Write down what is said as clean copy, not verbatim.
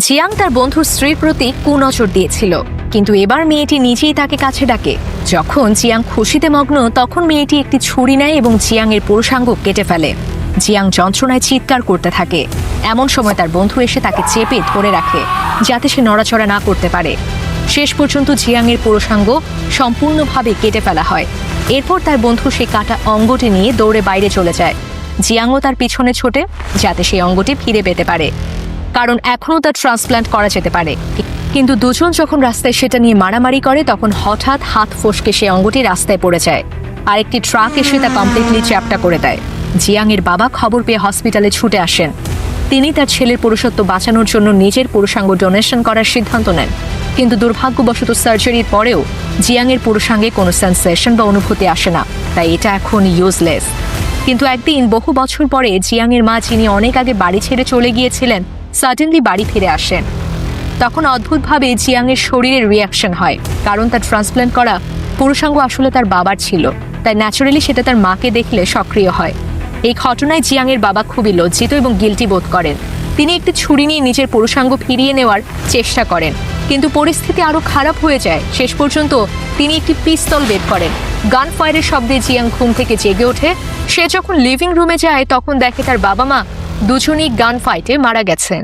Jiang তার বন্ধুর স্ত্রীর প্রতি কুনজর দিয়েছিল, কিন্তু এবার মেয়েটি নিজেই তাকে কাছে ডাকে। যখন জিয়াং খুশিতে মগ্ন, তখন মেয়েটি একটি ছুরি নেয় এবং জিয়াংয়ের পুরুষাঙ্গ কেটে ফেলে। জিয়াং যন্ত্রণায় চিৎকার করতে থাকে। এমন সময় তার বন্ধু এসে তাকে চেপে ধরে রাখে, যাতে সে নড়াচড়া না করতে পারে। শেষ পর্যন্ত জিয়াংয়ের পুরুষাঙ্গ সম্পূর্ণভাবে কেটে ফেলা হয়। এরপর তার বন্ধু সেই কাটা অঙ্গটি নিয়ে দৌড়ে বাইরে চলে যায়। জিয়াংও তার পিছনে ছোটে, যাতে সেই অঙ্গটি ফিরে পেতে পারে, কারণ এখনও তার ট্রান্সপ্ল্যান্ট করা যেতে পারে। কিন্তু দুজন যখন রাস্তায় সেটা নিয়ে মারামারি করে, তখন হঠাৎ হাত ফসকে সেই অঙ্গটি রাস্তায় পড়ে যায়। আর একটি ট্রাক এসে তা কমপ্লিটলি চ্যাপ্টা করে দেয়। জিয়াংয়ের বাবা খবর পেয়ে হসপিটালে ছুটে আসেন। তিনি তার ছেলের পুরুষত্ব বাঁচানোর জন্য নিজের পুরুষাঙ্গ ডোনেশন করার সিদ্ধান্ত নেন। কিন্তু দুর্ভাগ্যবশত সার্জারির পরেও জিয়াংয়ের পুরুষাঙ্গে কোনো সেন্সেশন বা অনুভূতি আসে না, তাই এটা এখন ইউজলেস। কিন্তু একদিন বহু বছর পরে জিয়াংয়ের মা, যিনি অনেক আগে বাড়ি ছেড়ে চলে গিয়েছিলেন, সাডেনলি বাড়ি ফিরে আসেন। তখন অদ্ভুতভাবে জিয়াংয়ের শরীরে রিয়াকশন হয়, কারণ তার ট্রান্সপ্ল্যান্ট করা পুরুষাঙ্গ আসলে তার বাবার ছিল, তাই ন্যাচারালি সেটা তার মাকে দেখলে সক্রিয় হয়। এই ঘটনায় জিয়াংয়ের বাবা খুবই লজ্জিত এবং গিল্টি বোধ করেন। তিনি একটি ছুরি নিয়ে নিজের পুরুষাঙ্গ ফিরিয়ে নেওয়ার চেষ্টা করেন, কিন্তু পরিস্থিতি আরও খারাপ হয়ে যায়। শেষ পর্যন্ত তিনি একটি পিস্তল বের করেন। গান ফায়ারের শব্দে জিয়াং ঘুম থেকে জেগে ওঠে। সে যখন লিভিং রুমে যায়, তখন দেখে তার বাবা মা দুজনেই গান ফাইটে মারা গেছেন।